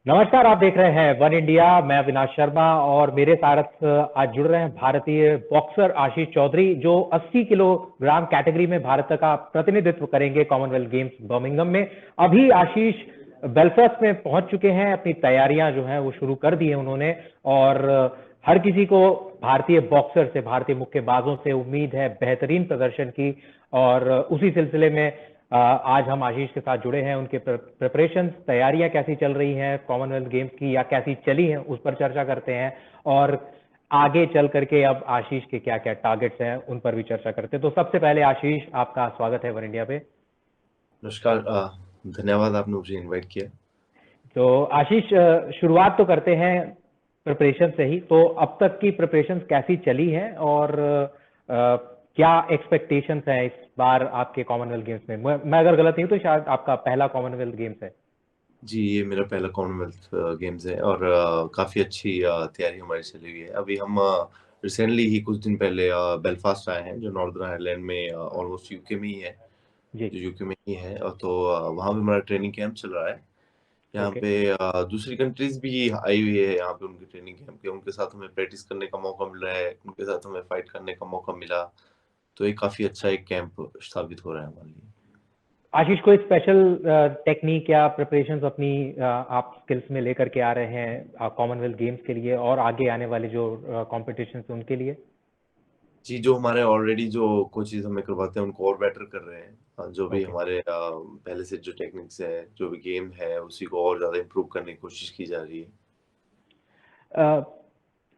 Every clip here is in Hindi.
नमस्कार, आप देख रहे हैं वन इंडिया। मैं अविनाश शर्मा और मेरे साथ आज जुड़ रहे हैं भारतीय बॉक्सर आशीष चौधरी, जो 80 किलोग्राम कैटेगरी में भारत का प्रतिनिधित्व करेंगे कॉमनवेल्थ गेम्स बर्मिंघम में। अभी आशीष बेलफास्ट में पहुंच चुके हैं, अपनी तैयारियां जो हैं वो शुरू कर दी है उन्होंने। और हर किसी को भारतीय बॉक्सर से, भारतीय मुक्केबाजों से उम्मीद है बेहतरीन प्रदर्शन की। और उसी सिलसिले में आज हम आशीष के साथ जुड़े हैं। उनके प्रिपरेशन, तैयारियां कैसी चल रही हैं कॉमनवेल्थ गेम्स की, या कैसी चली हैं, उस पर चर्चा करते हैं। और आगे चल करके अब आशीष के क्या क्या टारगेट्स हैं उन पर भी चर्चा करते हैं। तो सबसे पहले आशीष, आपका स्वागत है वन इंडिया पे। नमस्कार। धन्यवाद, आपने मुझे इनवाइट किया। तो आशीष, शुरुआत तो करते हैं प्रिपरेशन से ही। तो अब तक की प्रिपरेशन कैसी चली हैं और क्या एक्सपेक्टेशंस हैं इस बार आपके कॉमनवेल्थ गेम्स में? मैं अगर गलत नहीं हूं तो शायद आपका पहला कॉमनवेल्थ गेम्स है। जी, ये मेरा पहला कॉमनवेल्थ गेम्स है और काफ़ी अच्छी तैयारी हमारी चली हुई है। अभी हम रिसेंटली ही कुछ दिन पहले बेलफास्ट आए हैं, जो नॉर्दर्न आयरलैंड में ऑलमोस्ट यूके में ही है, जी। जो यूके में ही है। और तो वहाँ पे हमारा ट्रेनिंग कैंप चल रहा है। यहाँ ओके। पे दूसरी कंट्रीज भी आई हुई है यहाँ पे उनके ट्रेनिंग कैंप के। उनके साथ हमें प्रैक्टिस करने का मौका मिल रहा है, उनके साथ हमें फाइट करने का मौका मिला। तो ये काफ़ी अच्छा एक कैंप साबित हो रहा है हमारे लिए। आशीष, कोई स्पेशल टेक्निक या प्रिपरेशंस अपनी आप स्किल्स में लेकर के आ रहे हैं कॉमनवेल्थ गेम्स के लिए और आगे आने वाले जो कॉम्पिटिशन्स हैं उनके लिए? जी, जो हमारे ऑलरेडी जो कोचेज़ हमें करवाते हैं उनको और बेटर कर रहे हैं। जो भी ओके। हमारे पहले से जो टेक्निक्स है, जो भी गेम है, उसी को और ज़्यादा इम्प्रूव करने की कोशिश की जा रही है। अ,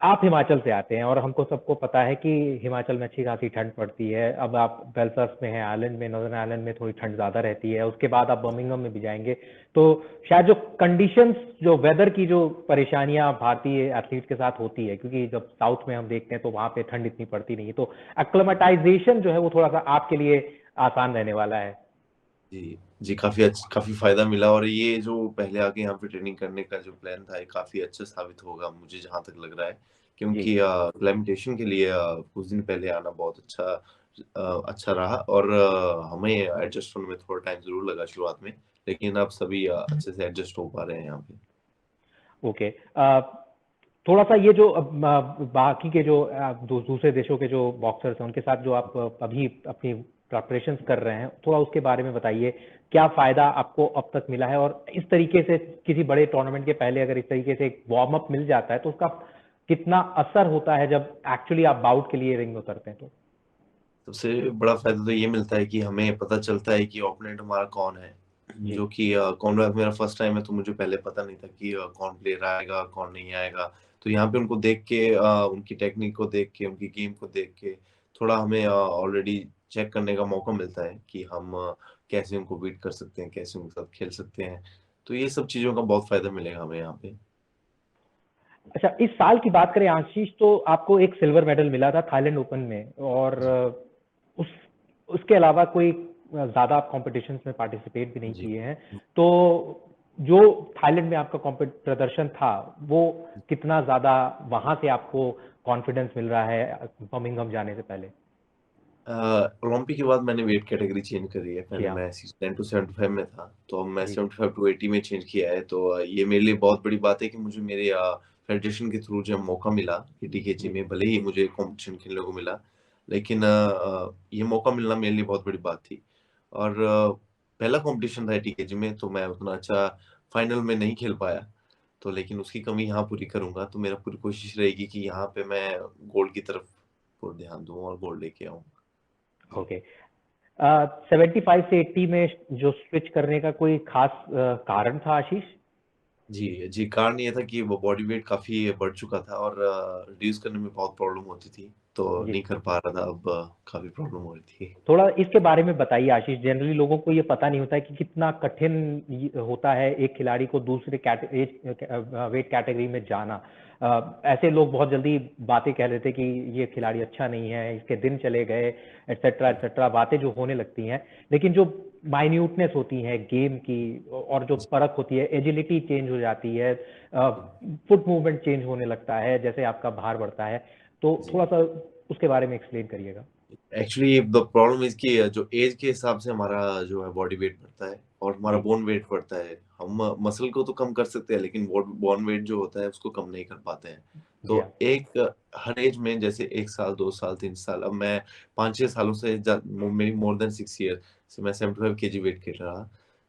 आप हिमाचल से आते हैं और हमको सबको पता है कि हिमाचल में अच्छी खासी ठंड पड़ती है। अब आप बेलफास्ट में हैं, आयरलैंड में, नॉर्दर्न आयरलैंड में थोड़ी ठंड ज़्यादा रहती है। उसके बाद आप बर्मिंघम में भी जाएंगे। तो शायद जो कंडीशंस, जो वेदर की जो परेशानियां भारतीय एथलीट के साथ होती है, क्योंकि जब साउथ में हम देखते हैं तो वहाँ पे ठंड इतनी पड़ती नहीं है, तो एक्लेमेटाइजेशन जो है वो थोड़ा सा आपके लिए आसान रहने वाला है। जी, जी, काफ़ी फ़ायदा मिला और ये जो पहले आके यहाँ पे ट्रेनिंग करने का जो प्लान था, ये काफ़ी अच्छा साबित होगा मुझे जहाँ तक लग रहा है। जी। क्योंकि एक्लिमेटेशन के लिए कुछ दिन पहले आना बहुत अच्छा रहा और हमें एडजस्ट होने में थोड़ा टाइम ज़रूर लगा शुरुआत में, लेकिन अब सभी अच्छे से एडजस्ट हो पा रहे हैं यहाँ पे। ओके। थोड़ा सा ये जो बाकी के जो दूसरे देशों के जो बॉक्सर्स हैं उनके साथ जो आप अभी अपनी प्रिपरेशंस कर रहे हैं, थोड़ा उसके बारे में बताइए। क्या फायदा आपको अब तक मिला है, और इस तरीके से किसी बड़े टूर्नामेंट के पहले अगर इस तरीके से एक वार्म अप मिल जाता है तो उसका कितना असर होता है जब एक्चुअली आप बाउट के लिए रिंग में उतरते हैं तो? सबसे बड़ा फ़ायदा तो ये मिलता है कि हमें पता चलता है कि ओपोनेंट हमारा कौन है। जी। जो कि कॉमनवेल्थ मेरा फर्स्ट टाइम है, तो मुझे पहले पता नहीं था कि कौन प्लेयर आएगा, कौन नहीं आएगा। तो यहाँ पे उनको देख के उनकी टेक्निक को देख के, उनकी गेम को देख के थोड़ा हमें ऑलरेडी चेक करने का मौका मिलता है कि हम कैसे उनको बीट कर सकते हैं, कैसे उनके साथ खेल सकते हैं। तो ये सब चीज़ों का बहुत फ़ायदा मिलेगा हमें यहाँ पे। अच्छा, इस साल की बात करें आशीष, तो आपको एक सिल्वर मेडल मिला था थाईलैंड ओपन में। और जी, उस उसके अलावा कोई ज़्यादा आप कॉम्पिटिशन्स में पार्टिसिपेट भी नहीं जी। किए हैं। तो जो थाईलैंड में आपका प्रदर्शन था, वो कितना ज़्यादा वहाँ से आपको कॉन्फिडेंस मिल रहा है बर्मिंघम जाने से पहले? ओलंपिक के बाद मैंने वेट कैटेगरी चेंज करी है। जी पहले हाँ। मैं 10 टू 75 में था, तो अब मैं जी। 75 टू 80 में चेंज किया है। तो ये मेरे लिए बहुत बड़ी बात है कि मुझे मेरे फेडरेशन के थ्रू जब मौका मिला एटीकेजी जी। में, भले ही मुझे कॉम्पिटिशन खेलने को मिला, लेकिन ये मौका मिलना मेरे लिए बहुत बड़ी बात थी। और पहला कॉम्पिटिशन था एटीकेजी में, तो मैं उतना अच्छा फाइनल में नहीं खेल पाया। तो लेकिन उसकी कमी यहाँ पूरी करूँगा, तो मेरा पूरी कोशिश रहेगी कि यहाँ पे मैं गोल्ड की तरफ पूरा ध्यान दूँ और गोल्ड लेके आऊँ। जी। ओके। 75 से 80 में जो स्विच करने का कोई खास कारण था आशीष? जी, जी, कारण ये था कि वो बॉडी वेट काफ़ी बढ़ चुका था और रिड्यूस करने में बहुत प्रॉब्लम होती थी, तो जी। नहीं कर पा रहा था। अब काफ़ी प्रॉब्लम हो रही थी। थोड़ा इसके बारे में बताइए आशीष। जनरली लोगों को ये पता नहीं होता है कि कितना कठिन होता है एक खिलाड़ी को दूसरे वेट कैटेगरी में जाना। ऐसे लोग बहुत जल्दी बातें कह लेते कि ये खिलाड़ी अच्छा नहीं है, इसके दिन चले गए, एटसेट्रा एटसेट्रा, बातें जो होने लगती हैं। लेकिन जो माइन्यूटनेस होती है गेम की, और जो जी, परख होती है, एजिलिटी चेंज हो जाती है, जी, फुट मूवमेंट चेंज होने लगता है जैसे आपका भार बढ़ता है। तो जी। थोड़ा सा उसके बारे में एक्सप्लेन करिएगा। एक्चुअली द प्रॉब्लम इज कि जो एज के हिसाब से हमारा जो है बॉडी वेट बढ़ता है और हमारा जी, बोन वेट बढ़ता है। हम मसल को तो कम कर सकते हैं लेकिन बोन वेट जो होता है उसको कम नहीं कर पाते हैं। जी तो हाँ, हर एज में जैसे 1 साल, 2 साल, 3 साल, अब मैं 5-6 सालों से मेरी मोर देन 6 ईयर से मैं 75 केजी वेट कर रहा।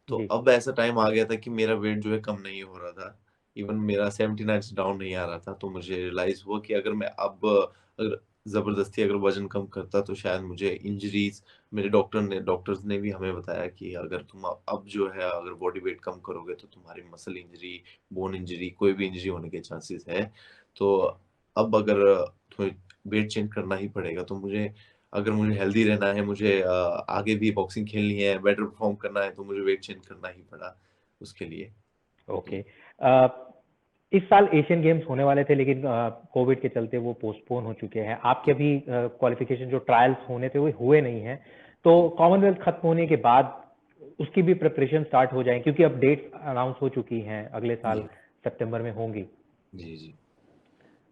तो जी, अब ऐसा टाइम आ गया था कि मेरा वेट जो है कम नहीं हो रहा था। इवन मेरा 79 से डाउन नहीं आ रहा था। तो मुझे रियलाइज़ हुआ कि अगर मैं अब अगर ज़बरदस्ती अगर वज़न कम करता तो शायद मुझे इंजरीज़, मेरे डॉक्टर्स ने भी हमें बताया कि अगर तुम अब जो है अगर बॉडी वेट कम करोगे तो तुम्हारी मसल इंजरी, बोन इंजरी, कोई भी इंजरी होने के चांसेस है। तो अब अगर तुम्हें वेट चेंज करना ही पड़ेगा तो मुझे हेल्दी रहना है, मुझे आगे भी बॉक्सिंग खेलनी है, बेटर परफॉर्म करना है तो मुझे वेट चेंज करना ही पड़ा उसके लिए। ओके। इस साल एशियन गेम्स होने वाले थे लेकिन कोविड के चलते वो पोस्टपोन हो चुके हैं। आपके अभी क्वालिफिकेशन जो ट्रायल्स होने थे वो हुए नहीं हैं। तो कॉमनवेल्थ खत्म होने के बाद उसकी भी प्रिपरेशन स्टार्ट हो जाए क्योंकि अब डेट्स अनाउंस हो चुकी हैं, अगले साल जी, सितंबर में होंगी। जी, जी।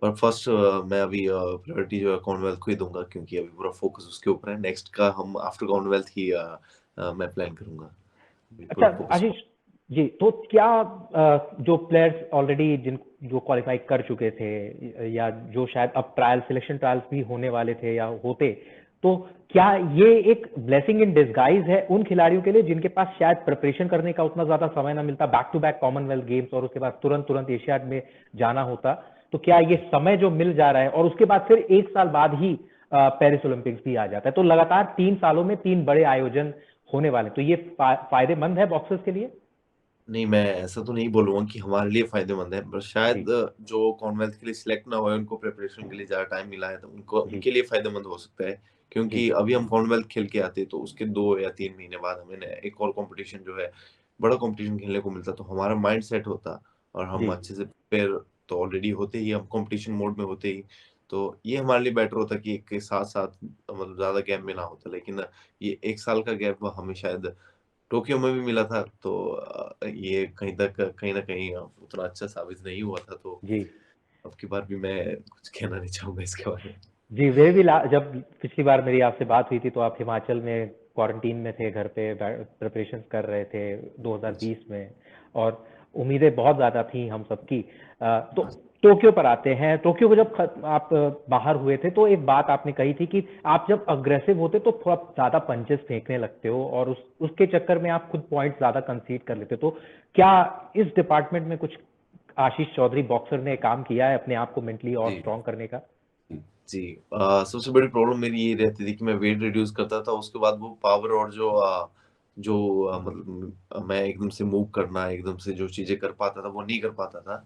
पर फर्स्ट मैं अभी प्रायोरिटी जो है कॉमनवेल्थ को ही दूँगा क्योंकि अभी पूरा फोकस उसके ऊपर है। नेक्स्ट का हम आफ्टर कॉमनवेल्थ ही मैं प्लान करूँगा। अभी अच्छा पूरा फोकस। आशीष जी, तो क्या जो प्लेयर्स ऑलरेडी जिन जो क्वालिफाई कर चुके थे या जो शायद अब ट्रायल सिलेक्शन ट्रायल्स भी होने वाले थे या होते, तो क्या ये एक ब्लेसिंग इन डिसगाइज है उन खिलाड़ियों के लिए जिनके पास शायद प्रिपरेशन करने का उतना ज्यादा समय ना मिलता, back to back Commonwealth games और उसके बाद तुरंत तुरंत एशियाड में जाना होता? तो क्या ये समय जो मिल जा रहा है और उसके बाद फिर 1 साल बाद ही पेरिस ओलंपिक्स भी आ जाता है, तो लगातार 3 सालों में 3 बड़े आयोजन होने वाले, तो ये फायदेमंद है बॉक्सर्स के लिए? नहीं, मैं ऐसा तो नहीं बोलूँगा कि हमारे लिए फ़ायदेमंद है, पर शायद जी, जो कॉमनवेल्थ के लिए सिलेक्ट ना हुए, उनको प्रिपरेशन के लिए ज़्यादा टाइम मिला है, तो उनको जी, उनके लिए फ़ायदेमंद हो सकता है। जी, क्योंकि अभी हम कॉमनवेल्थ खेल के आते, तो उसके 2 या 3 महीने बाद हमें न एक और कॉम्पिटिशन जो है, बड़ा कॉम्पिटिशन खेलने को मिलता, तो हमारा माइंड सेट होता और हम जी, अच्छे से प्रिपेयर तो ऑलरेडी होते ही, हम कॉम्पिटिशन मोड में होते ही। तो ये हमारे लिए बेटर होता कि एक के साथ-साथ मतलब ज़्यादा गैप में ना होता। लेकिन ये 1 साल का गैप हमें शायद टोक्यो में भी मिला था तो ये कहीं न कहीं उतना अच्छा साबित नहीं हुआ था तो जी। अब की बार भी मैं कुछ कहना नहीं चाहूँगा इसके बारे में। जी, मेरे भी जब पिछली बार मेरी आपसे बात हुई थी तो आप हिमाचल में क्वारंटीन में थे, घर पे प्रिपरेशंस कर रहे थे जी, 2020 में, और उम्मीदें बहुत ज़्यादा थी हम सबकी। तो टोक्यो पर आते हैं। टोक्यो को जब आप बाहर हुए थे तो एक बात आपने कही थी कि आप जब अग्रेसिव होते तो थोड़ा ज़्यादा पंचेस फेंकने लगते हो और उसके चक्कर में आप खुद पॉइंट ज़्यादा कंसीड कर लेते हो। तो क्या इस डिपार्टमेंट में कुछ आशीष चौधरी बॉक्सर ने काम किया है अपने आप को मेंटली और जी, स्ट्रॉन्ग करने का? जी, जी। सबसे बड़ी प्रॉब्लम मेरी ये रहती थी कि मैं वेट रिड्यूस करता था, उसके बाद वो पावर और मतलब मैं एकदम से मूव करना, एकदम से जो चीज़ें कर पाता था, वो नहीं कर पाता था।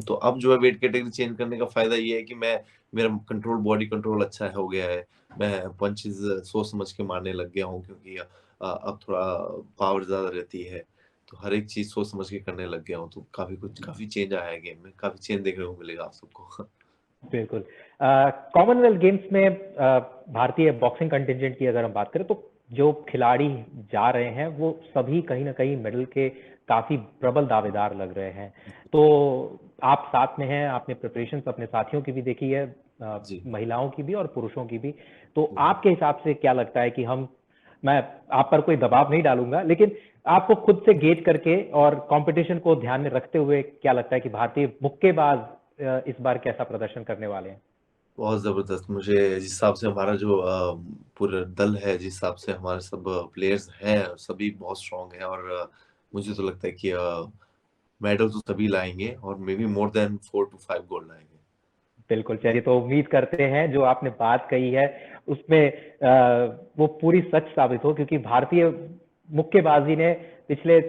तो अब जो है वेट कैटेगरी चेंज करने का फ़ायदा ये है कि मेरा बॉडी कंट्रोल अच्छा हो गया है। मैं पंचेज़ सोच समझ के मारने लग गया हूँ क्योंकि अब थोड़ा पावर ज़्यादा रहती है। तो हर एक चीज़ सोच समझ के करने लग गया हूँ, तो काफ़ी चेंज आया है गेम में, काफ़ी चेंज देखने को मिलेगा आप सबको। बिल्कुल। कॉमनवेल्थ गेम्स में भारतीय बॉक्सिंग कंटिंजेंट की अगर हम बात करें तो जो खिलाड़ी जा रहे हैं वो सभी कहीं ना कहीं मेडल के काफी प्रबल दावेदार लग रहे हैं। तो आप साथ में हैं, आपने प्रिपरेशन अपने साथियों की भी देखी है, जी। महिलाओं की भी और पुरुषों की भी। तो हुँ, हुँ। आपके हिसाब से क्या लगता है कि मैं आप पर कोई दबाव नहीं डालूंगा लेकिन आपको खुद से गेज करके और कंपटीशन को ध्यान में रखते हुए क्या लगता है कि भारतीय मुक्केबाज इस बार कैसा प्रदर्शन करने वाले हैं? बहुत ज़बरदस्त मुझे जिस हिसाब से हमारा जो पूरा दल है, जिस हिसाब से हमारे सब प्लेयर्स हैं, सभी बहुत स्ट्रॉन्ग हैं और मुझे तो लगता है कि मेडल तो सभी लाएँगे और maybe more than 4 to 5 gold लाएँगे। बिल्कुल, चलिए तो उम्मीद करते हैं जो आपने बात कही है उसमें वो पूरी सच साबित हो, क्योंकि भारतीय मुक्केबाजी ने पिछले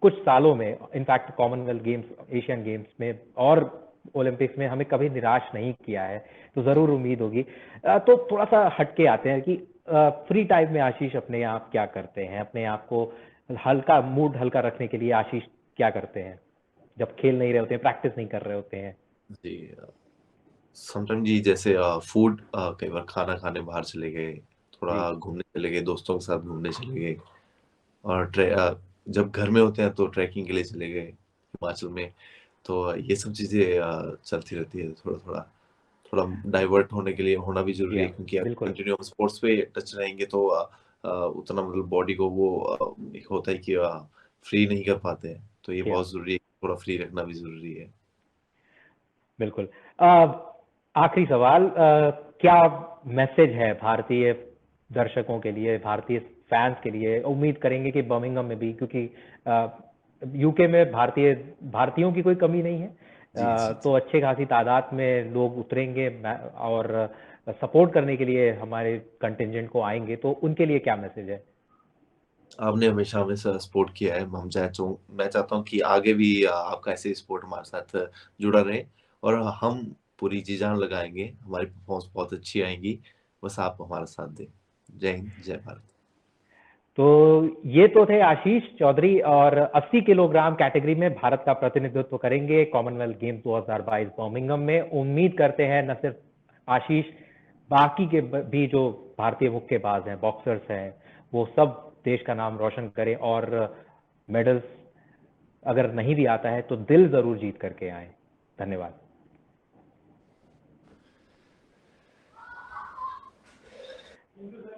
कुछ सालों में in fact Commonwealth games, Asian games में और ओलंपिक्स में हमें कभी निराश नहीं किया है। तो जरूर उम्मीद होगी। तो थोड़ा सा हटके आते हैं कि फ्री टाइम में आशीष अपने आप क्या करते हैं, अपने आप को हल्का मूड हल्का रखने के लिए आशीष क्या करते हैं जब खेल नहीं रहे होते हैं, प्रैक्टिस नहीं कर रहे होते हैं? जी समटाइम जी जैसे फूड कई बार खाना खाने बाहर चले गए, जी, थोड़ा घूमने चले गए, दोस्तों के साथ घूमने चले गए और जब घर में होते हैं तो ट्रैकिंग के लिए चले गए हिमाचल में। तो ये सब चीज़ें चलती रहती है थोड़ा-थोड़ा। थोड़ा डाइवर्ट होने के लिए होना भी जरूरी है, या क्योंकि अगर बिल्कुल कंटिन्यू हम स्पोर्ट्स पे टच रहेंगे तो उतना मतलब बॉडी को वो एक होता है कि फ्री नहीं कर पाते हैं, तो ये या बहुत जरूरी है, थोड़ा फ्री रखना भी जरूरी है। बिल्कुल। आखिरी सवाल, क्या मैसेज है भारतीय दर्शकों के लिए, भारतीय फैंस के लिए? उम्मीद करेंगे कि बर्मिंघम में भी, क्योंकि यूके में भारतीयों की कोई कमी नहीं है, जी जी तो जी। अच्छे खासी तादाद में लोग उतरेंगे और सपोर्ट करने के लिए हमारे कंटिजेंट को आएंगे, तो उनके लिए क्या मैसेज है? आपने हमेशा हमें सपोर्ट किया है, मैं चाहता हूँ कि आगे भी आपका ऐसे सपोर्ट हमारे साथ जुड़ा रहे, और हम पूरी जी जान लगाएंगे, हमारी परफॉर्मेंस बहुत अच्छी आएंगी, बस आप हमारा साथ दें। जय हिंद, जय भारत। तो ये तो थे आशीष चौधरी, और 80 किलोग्राम कैटेगरी में भारत का प्रतिनिधित्व करेंगे कॉमनवेल्थ गेम 2022 बर्मिंघम में। उम्मीद करते हैं न सिर्फ आशीष, बाकी के भी जो भारतीय मुक्केबाज हैं, बॉक्सर्स हैं, वो सब देश का नाम रोशन करें, और मेडल्स अगर नहीं भी आता है तो दिल जरूर जीत करके आए। धन्यवाद।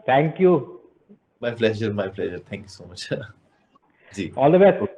Thank you. My pleasure, my pleasure, thank you so much. जी। All the best.